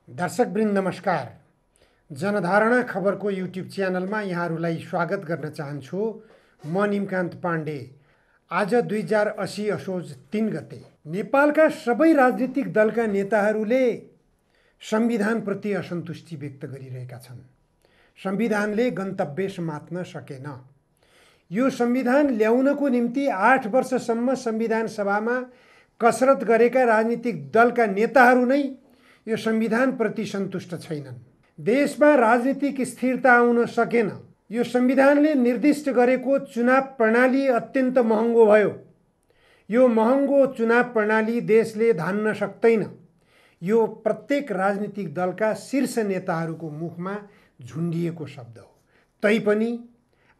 दर्शकवृन्द नमस्कार। जनधारणा खबरको युट्युब च्यानलमा यहाँहरूलाई स्वागत गर्न चाहन्छु। म निमकान्त पाण्डे। आज 2080 असोज 3 गते नेपालका सबै राजनीतिक दलका नेताहरूले संविधानप्रति असन्तुष्टि व्यक्त गरिरहेका छन्। संविधानले गन्तव्य समात्न सकेन। यो संविधान ल्याउनको निम्ति 8 वर्षसम्म संविधान सभामा कसरत गरेका राजनीतिक दलका नेताहरू नै यो संविधानप्रति सन्तुष्ट छैनन्। देशमा राजनीतिक स्थिरता आउन सकेन। यो संविधानले निर्दिष्ट गरेको चुनाव प्रणाली अत्यन्त महँगो भयो। यो महँगो चुनाव प्रणाली देशले धान्न सक्दैन। यो प्रत्येक राजनीतिक दलका शीर्ष नेताहरूको मुखमा झुन्डिएको शब्द हो। तैपनि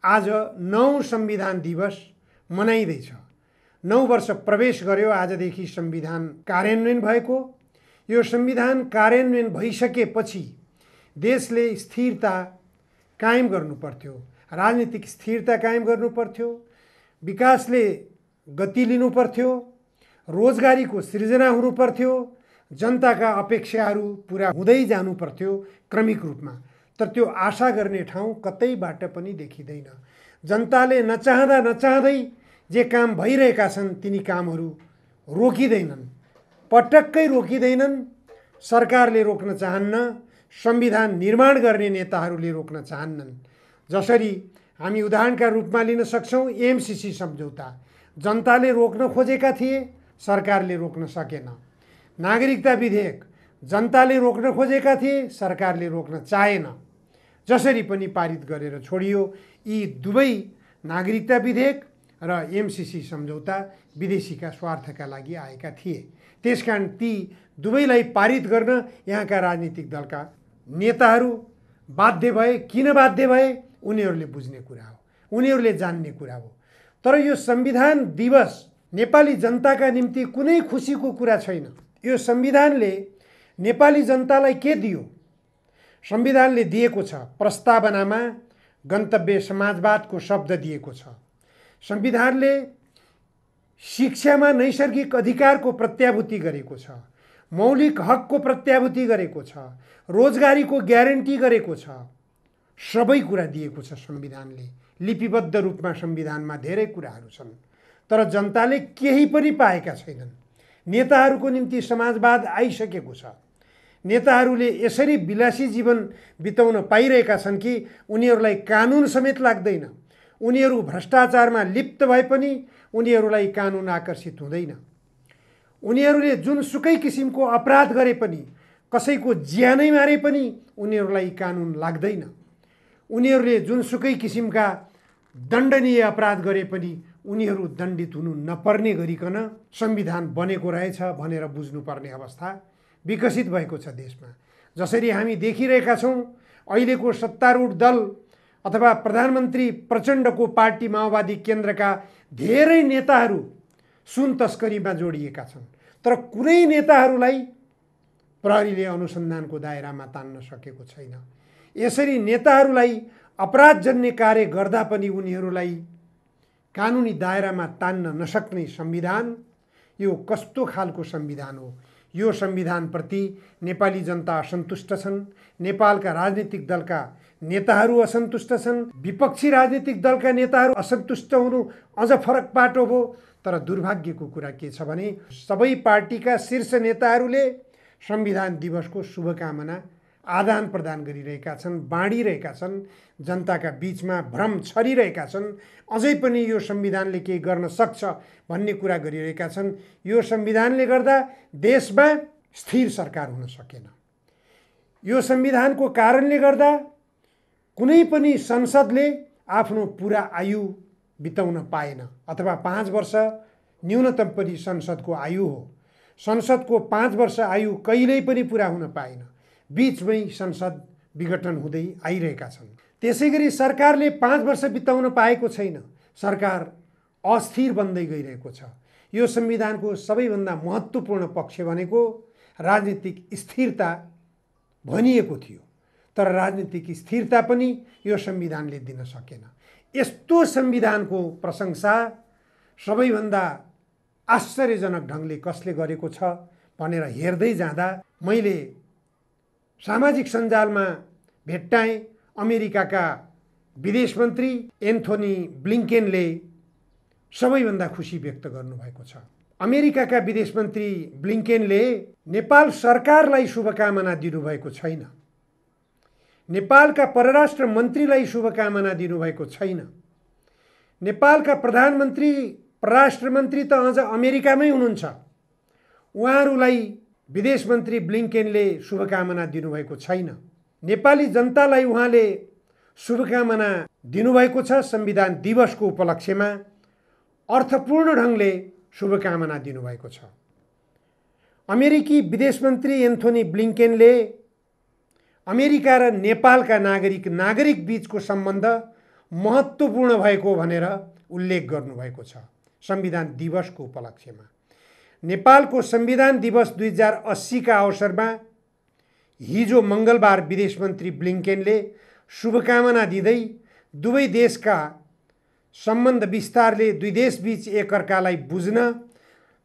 आज 9 संविधान दिवस मनाइँदैछ। 9 वर्ष प्रवेश गर्यो आजदेखि संविधान कार्यान्वयन भएको। यो संविधान कार्यान्वयन भइसकेपछि देशले स्थिरता कायम गर्नु पर्थ्यो, राजनीतिक स्थिरता कायम गर्नु पर्थ्यो, विकासले गति लिनु पर्थ्यो, रोजगारीको सृजना हुनु पर्थ्यो, जनताका अपेक्षाहरू पुरा हुँदै जानु पर्थ्यो क्रमिक रूपमा। तर त्यो आशा गर्ने ठाउँ कतैबाट पनि देखिँदैन। जनताले नचाहँदै जे काम भइरहेका छन् तिनी कामहरू रोकिँदैनन्, पटक्कै रोकिँदैनन्। सरकारले रोक्न चाहन्न, संविधान निर्माण गर्ने नेताहरूले रोक्न चाहन्नन्। जसरी हामी उदाहरणका रूपमा लिन सक्छौँ एमसीसी सम्झौता। जनताले रोक्न खोजेका थिए, सरकारले रोक्न सकेन। नागरिकता विधेयक जनताले रोक्न खोजेका थिए, सरकारले रोक्न चाहेन। जसरी पनि पारित गरेर छोडियो। यी दुवै नागरिकता विधेयक र एमसीसी सम्झौता विदेशीका स्वार्थका लागि आएका थिए। त्यसकारण ती दुवैलाई पारित गर्न यहाँका राजनीतिक दलका नेताहरू बाध्य भए। किन बाध्य भए? उनीहरूले बुझ्ने कुरा हो, उनीहरूले जान्ने कुरा हो। तर यो संविधान दिवस नेपाली जनताका निम्ति कुनै खुसीको कुरा छैन। यो संविधानले नेपाली जनतालाई के दियो? संविधानले दिएको छ प्रस्तावनामा गन्तव्य समाजवादको शब्द दिएको छ। संविधानले शिक्षामा नैसर्गिक अधिकारको प्रत्याभूति गरेको छ, मौलिक हकको प्रत्याभूति गरेको छ, रोजगारीको ग्यारेन्टी गरेको छ। सबै कुरा दिएको छ संविधानले। लिपिबद्ध रूपमा संविधानमा धेरै कुराहरू छन्, तर जनताले केही पनि पाएका छैनन्। नेताहरूको निम्ति समाजवाद आइसकेको छ। नेताहरूले यसरी विलासी जीवन बिताउन पाइरहेका छन् कि उनीहरूलाई कानुन समेत लाग्दैन। उनीहरू भ्रष्टाचारमा लिप्त भए पनि उनीहरूलाई कानुन आकर्षित हुँदैन। उनीहरूले जुनसुकै किसिमको अपराध गरे पनि, कसैको ज्यानै मारे पनि उनीहरूलाई कानुन लाग्दैन। उनीहरूले जुनसुकै किसिमका दण्डनीय अपराध गरे पनि उनीहरू दण्डित हुनु नपर्ने गरिकन संविधान बनेको रहेछ भनेर बुझ्नुपर्ने अवस्था विकसित भएको छ देशमा। जसरी हामी देखिरहेका छौँ, अहिलेको सत्तारूढ दल अथवा प्रधानमन्त्री प्रचण्डको पार्टी माओवादी केन्द्रका धेरै नेताहरू सुन तस्करीमा जोडिएका छन्। तर कुनै नेताहरूलाई प्रहरीले अनुसन्धानको दायरामा तान्न सकेको छैन। यसरी नेताहरूलाई अपराधजन्य कार्य गर्दा पनि उनीहरूलाई कानुनी दायरामा तान्न नसक्ने संविधान, यो कस्तो खालको संविधान हो? यो संविधानप्रति नेपाली जनता असन्तुष्ट छन्। नेपालका राजनीतिक दलका नेताहरू असन्तुष्ट छन्। विपक्षी राजनीतिक दलका नेताहरू असन्तुष्ट हुनु अझ फरक बाटो हो। तर दुर्भाग्यको कुरा के छ भने सबै पार्टीका शीर्ष नेताहरूले संविधान दिवसको शुभकामना आदान प्रदान गरिरहेका छन्, बाँडिरहेका छन्। जनताका बीचमा भ्रम छरिरहेका छन्। अझै पनि यो संविधानले केही गर्न सक्छ भन्ने कुरा गरिरहेका छन्। यो संविधानले गर्दा देशमा स्थिर सरकार हुन सकेन। यो संविधानको कारणले गर्दा कुनै पनि संसदले आफ्नो पुरा आयु बिताउन पाएन, अथवा 5 वर्ष न्यूनतम पनि संसदको आयु हो। संसदको 5 वर्ष आयु कहिल्यै पनि पुरा हुन पाएन। बीचमै संसद विघटन हुँदै आइरहेका छन्। त्यसैगरी सरकारले 5 वर्ष बिताउन पाएको छैन। सरकार अस्थिर बन्दै गइरहेको छ। यो संविधानको सबैभन्दा महत्त्वपूर्ण पक्ष भनेको राजनीतिक स्थिरता भनिएको थियो। तर राजनीतिक स्थिरता पनि यो संविधानले दिन सकेन। यस्तो संविधानको प्रशंसा सबैभन्दा आश्चर्यजनक ढङ्गले कसले गरेको छ भनेर हेर्दै जाँदा मैले सामाजिक सञ्जालमा भेट्टाएँ अमेरिकाका विदेश मन्त्री एन्थोनी ब्लिङ्केनले सबैभन्दा खुसी व्यक्त गर्नुभएको छ। अमेरिकाका विदेश मन्त्री ब्लिङ्केनले नेपाल सरकारलाई शुभकामना दिनुभएको छैन, नेपालका परराष्ट्र मन्त्रीलाई शुभकामना दिनुभएको छैन। नेपालका प्रधानमन्त्री परराष्ट्र मन्त्री त अझ अमेरिकामै हुनुहुन्छ, उहाँहरूलाई विदेश मन्त्री ब्लिङ्केनले शुभकामना दिनुभएको छैन। नेपाली जनतालाई उहाँले शुभकामना दिनुभएको छ। संविधान दिवसको उपलक्ष्यमा अर्थपूर्ण ढङ्गले शुभकामना दिनुभएको छ। अमेरिकी विदेश मन्त्री एन्थोनी ब्लिङ्केनले अमेरिका र नेपालका नागरिक बीचको सम्बन्ध महत्त्वपूर्ण भएको भनेर उल्लेख गर्नुभएको छ। संविधान दिवसको उपलक्ष्यमा नेपालको संविधान दिवस 2080 का अवसरमा हिजो मङ्गलबार विदेश मन्त्री ब्लिङ्केनले शुभकामना दिँदै दुवै देशका सम्बन्ध विस्तारले दुई देशबीच एकअर्कालाई बुझ्न,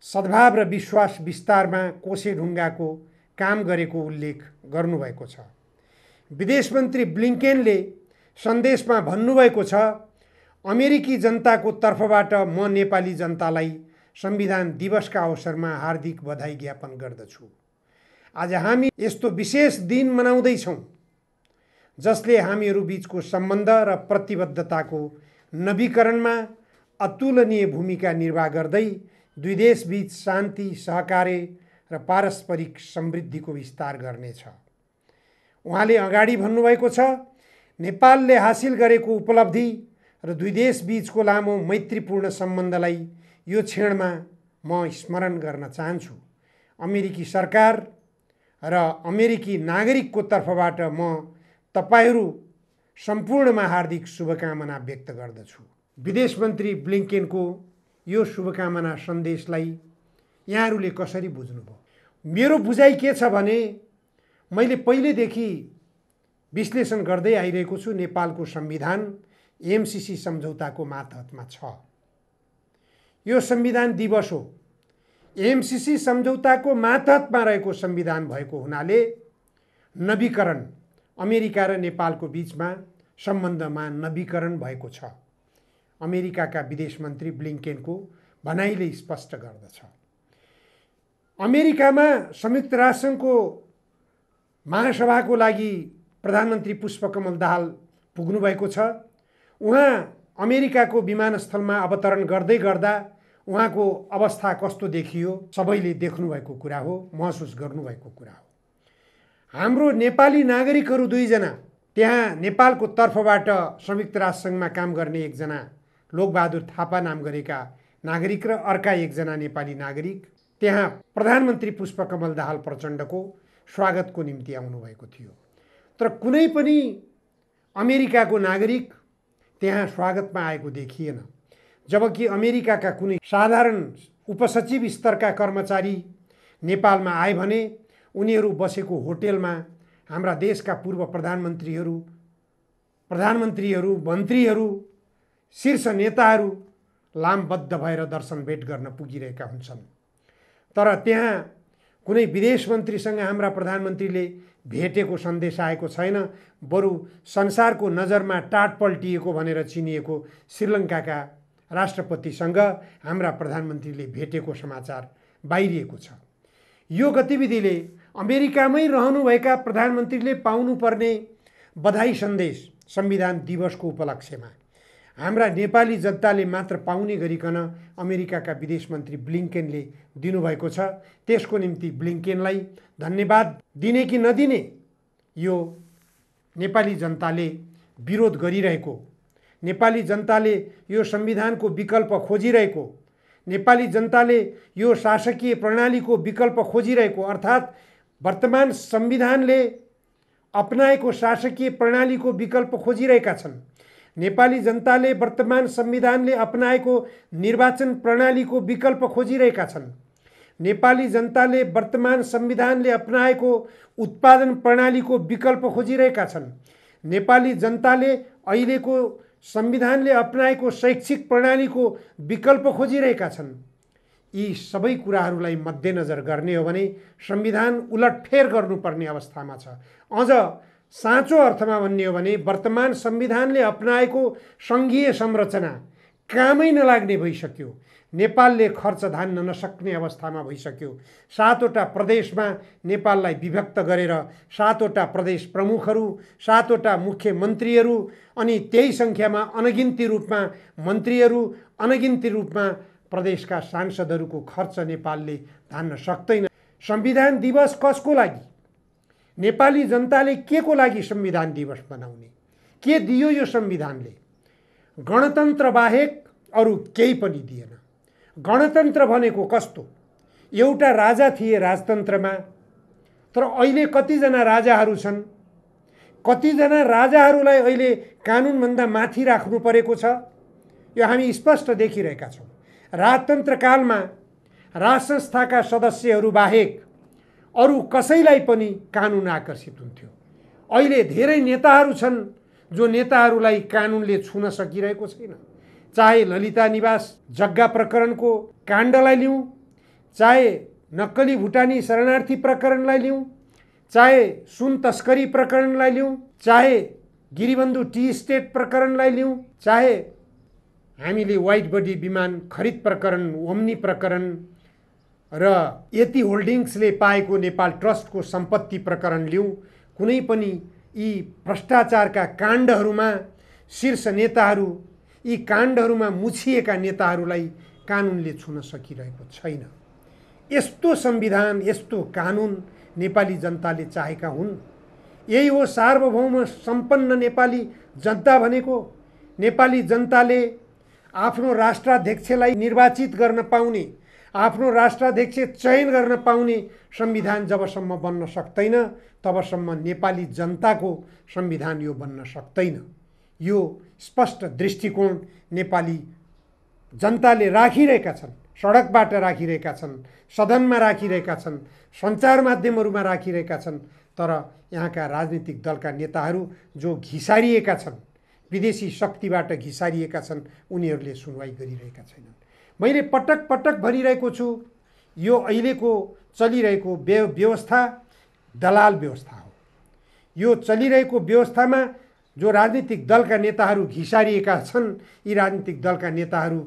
सद्भाव र विश्वास विस्तारमा कोसे ढुङ्गाको काम गरेको उल्लेख गर्नुभएको छ। विदेश मन्त्री ब्लिङ्केनले सन्देशमा भन्नुभएको छ, अमेरिकी जनताको तर्फबाट म नेपाली जनतालाई संविधान दिवसका अवसरमा हार्दिक बधाई ज्ञापन गर्दछु। आज हामी यस्तो विशेष दिन मनाउँदैछौँ जसले हामीहरू बीचको सम्बन्ध र प्रतिबद्धताको नवीकरणमा अतुलनीय भूमिका निर्वाह गर्दै दुई देशबीच शान्ति, सहकार्य र पारस्परिक समृद्धिको विस्तार गर्नेछ। उहाँले अगाडि भन्नुभएको छ, नेपालले हासिल गरेको उपलब्धि र दुई देशबीचको लामो मैत्रीपूर्ण सम्बन्धलाई यो क्षणमा म स्मरण गर्न चाहन्छु। अमेरिकी सरकार र अमेरिकी नागरिकको तर्फबाट म तपाईहरू सम्पूर्णमा हार्दिक शुभकामना व्यक्त गर्दछु। विदेश मन्त्री ब्लिङ्केनको यो शुभकामना सन्देशलाई यहाँहरूले कसरी बुझ्नुभयो? मेरो बुझाइ के छ भने, मैले पहिलेदेखि विश्लेषण गर्दै आइरहेको छु, नेपालको संविधान एमसीसी सम्झौताको मातहतमा छ। यो संविधान दिवस हो, एमसीसी सम्झौताको मातहतमा रहेको संविधान भएको हुनाले नवीकरण, अमेरिका र नेपालको बीचमा सम्बन्धमा नवीकरण भएको छ। अमेरिकाका विदेश मन्त्री ब्लिङ्केनको भनाइले स्पष्ट गर्दछ। अमेरिकामा संयुक्त राष्ट्रसङ्घको महासभाको लागि प्रधानमन्त्री पुष्पकमल दाहाल पुग्नु भएको छ। उहाँ अमेरिकाको विमानस्थलमा अवतरण गर्दै गर्दा उहाँको अवस्था कस्तो देखियो सबैले देख्नुभएको कुरा हो, महसुस गर्नुभएको कुरा हो। हाम्रो नेपाली नागरिकहरू दुईजना, त्यहाँ नेपालको तर्फबाट संयुक्त राष्ट्रसङ्घमा काम गर्ने एकजना लोकबहादुर थापा नाम गरेका नागरिक र अर्का एकजना नेपाली नागरिक त्यहाँ प्रधानमन्त्री पुष्पकमल दाहाल प्रचण्डको स्वागतको निम्ति आउनुभएको थियो। तर कुनै पनि अमेरिकाको नागरिक त्यहाँ स्वागतमा आएको देखिएन। जबकि अमेरिकाका कुनै साधारण उपसचिव स्तरका कर्मचारी नेपालमा आए भने उनीहरू बसेको होटेलमा हाम्रा देशका पूर्व प्रधानमन्त्रीहरू, मन्त्रीहरू, शीर्ष नेताहरू लामबद्ध भएर दर्शन भेट गर्न पुगिरहेका हुन्छन्। तर त्यहाँ कुनै विदेश मन्त्रीसँग हाम्रा प्रधानमन्त्रीले भेटेको सन्देश आएको छैन। बरु संसारको नजरमा टाट पल्टिएको भनेर चिनिएको श्रीलङ्काका राष्ट्रपतिसँग हाम्रा प्रधानमन्त्रीले भेटेको समाचार बाहिरिएको छ। यो गतिविधिले अमेरिकामै रहनुभएका प्रधानमन्त्रीले पाउनुपर्ने बधाई सन्देश संविधान दिवसको उपलक्ष्यमा हाम्रा नेपाली जनताले मात्र पाउने गरिकन अमेरिकाका विदेश मन्त्री ब्लिङ्केनले दिनुभएको छ। त्यसको निम्ति ब्लिङ्केनलाई धन्यवाद दिने कि नदिने यो नेपाली जनताले विरोध गरिरहेको, नेपाली जनताले यो संविधानको विकल्प खोजिरहेको, नेपाली जनताले यो शासकीय प्रणालीको विकल्प खोजिरहेको, अर्थात् वर्तमान संविधानले अपनाएको शासकीय प्रणालीको विकल्प खोजिरहेका छन्। नेपाली जनताले वर्तमान संविधानले अपनाएको निर्वाचन प्रणालीको विकल्प खोजिरहेका छन्। नेपाली जनताले वर्तमान संविधानले अपनाएको उत्पादन प्रणालीको विकल्प खोजिरहेका छन्। नेपाली जनताले अहिलेको संविधानले अपनाएको शैक्षिक प्रणालीको विकल्प खोजिरहेका छन्। यी सबै कुराहरूलाई मध्यनजर गर्ने हो भने संविधान उलटफेर गर्नुपर्ने अवस्थामा छ। अझ साँचो अर्थमा भन्ने हो भने वर्तमान संविधानले अपनाएको सङ्घीय संरचना कामै नलाग्ने भइसक्यो। नेपालले खर्च धान्न नसक्ने अवस्थामा भइसक्यो। 7वटा प्रदेशमा नेपाललाई विभक्त गरेर 7वटा प्रदेश प्रमुखहरू, 7वटा मुख्यमन्त्रीहरू अनि त्यही सङ्ख्यामा अनगिन्ती रूपमा मन्त्रीहरू, अनगिन्ती रूपमा प्रदेशका सांसदहरूको खर्च नेपालले धान्न सक्दैन। संविधान दिवस कसको लागि? नेपाली जनताले के को लागि संविधान दिवस मनाउने? के दियो यो संविधानले? गणतन्त्र बाहेक अरू केही पनि दिएन। गणतन्त्र भनेको कस्तो? एउटा राजा थिए राजतन्त्रमा, तर अहिले कतिजना राजाहरू छन्? कतिजना राजाहरूलाई अहिले कानुनभन्दा माथि राख्नु परेको छ? यो हामी स्पष्ट देखिरहेका छौँ। राजतन्त्र कालमा राज संस्थाका सदस्यहरू बाहेक अरू कसैलाई पनि कानुन आकर्षित हुन्थ्यो। अहिले धेरै नेताहरू छन् जो नेताहरूलाई कानुनले छुन सकिरहेको छैन। चाहे ललिता निवास जग्गा प्रकरणको काण्डलाई लिउँ, चाहे नक्कली भुटानी शरणार्थी प्रकरणलाई लिउँ, चाहे सुन तस्करी प्रकरणलाई लिउँ, चाहे गिरिबन्धु टी स्टेट प्रकरणलाई लिउँ, चाहे हामीले वाइट बडी विमान खरिद प्रकरण, ओम्नी प्रकरण र यति होल्डिङ्सले पाएको नेपाल ट्रस्टको सम्पत्ति प्रकरण लिउँ, कुनै पनि यी भ्रष्टाचारका काण्डहरूमा शीर्ष नेताहरू, यी काण्डहरूमा मुछिएका नेताहरूलाई कानुनले छुन सकिरहेको छैन। यस्तो संविधान, यस्तो कानुन नेपाली जनताले चाहेका हुन्। यही हो सार्वभौम सम्पन्न नेपाली जनता भनेको। नेपाली जनताले आफ्नो राष्ट्राध्यक्षलाई निर्वाचित गर्न पाउने, आफ्नो राष्ट्राध्यक्ष चयन गर्न पाउने संविधान जबसम्म बन्न सक्दैन तबसम्म नेपाली जनताको संविधान यो बन्न सक्दैन। यो स्पष्ट दृष्टिकोण नेपाली जनताले राखिरहेका छन्। सडकबाट राखिरहेका छन्, सदनमा राखिरहेका छन्, सञ्चार माध्यमहरूमा राखिरहेका छन्। तर यहाँका राजनीतिक दलका नेताहरू जो घिसारिएका छन्, विदेशी शक्तिबाट घिसारिएका छन्, उनीहरूले सुनवाई गरिरहेका छैनन्। मैले पटक पटक भनिरहेको छु, यो अहिलेको चलिरहेको व्यवस्था दलाल व्यवस्था हो। यो चलिरहेको व्यवस्थामा जो राजनीतिक दलका नेताहरू घिसारिएका छन्, यी राजनीतिक दलका नेताहरू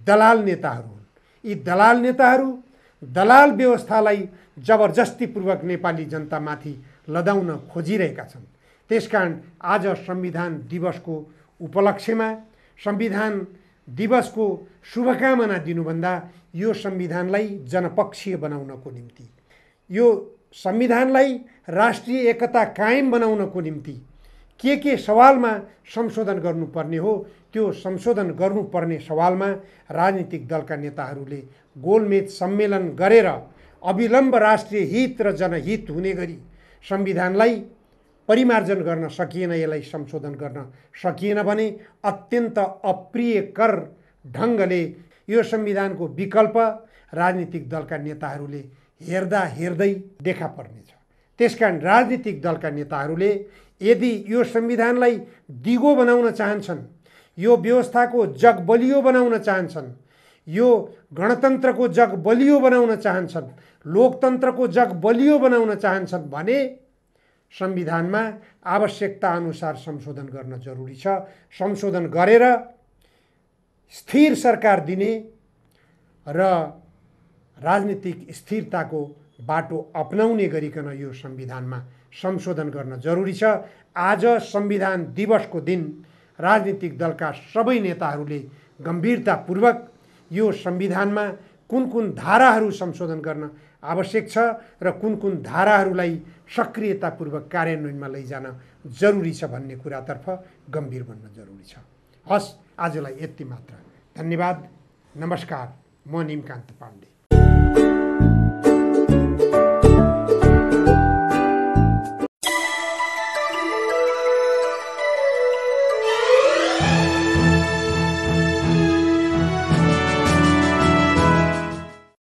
दलाल नेताहरू हुन्। यी दलाल नेताहरू दलाल व्यवस्थालाई जबरजस्तीपूर्वक नेपाली जनतामाथि लदाउन खोजिरहेका छन्। त्यसकारण आज संविधान दिवसको उपलक्ष्यमा संविधान दिवसको शुभकामना दिनुभन्दा यो संविधानलाई जनपक्षीय बनाउनको निम्ति, यो संविधानलाई राष्ट्रिय एकता कायम बनाउनको निम्ति के सवालमा संशोधन गर्नुपर्ने हो, त्यो संशोधन गर्नुपर्ने सवालमा राजनीतिक दलका नेताहरूले गोलमेज सम्मेलन गरेर अविलम्ब राष्ट्रिय हित र जनहित हुने गरी संविधानलाई परिमार्जन गर्न सकिएन, यसलाई संशोधन गर्न सकिएन भने अत्यन्त अप्रियकर ढङ्गले यो संविधानको विकल्प राजनीतिक दलका नेताहरूले हेर्दा हेर्दै देखा पर्नेछ। त्यसकारण राजनीतिक दलका नेताहरूले यदि यो संविधानलाई दिगो बनाउन चाहन्छन्, यो व्यवस्थाको जग बलियो बनाउन चाहन्छन्, यो गणतन्त्रको जग बलियो बनाउन चाहन्छन्, लोकतन्त्रको जग बलियो बनाउन चाहन्छन् भने संविधानमा आवश्यकता अनुसार संशोधन गर्न जरुरी छ। संशोधन गरेर स्थिर सरकार दिने र राजनीतिक स्थिरताको बाटो अपनाउने गरिकन यो संविधानमा संशोधन गर्न जरुरी छ। आज संविधान दिवसको दिन राजनीतिक दलका सबै नेताहरूले गम्भीरतापूर्वक यो संविधानमा कुन कुन धाराहरू संशोधन गर्न आवश्यक छ र कुन कुन धाराहरूलाई सक्रियतापूर्वक कार्यान्वयनमा लैजान जरुरी छ भन्ने कुरातर्फ गम्भीर बन्न जरुरी छ। हस्, आजलाई यति मात्र। धन्यवाद। नमस्कार। म निमकान्त पाण्डे।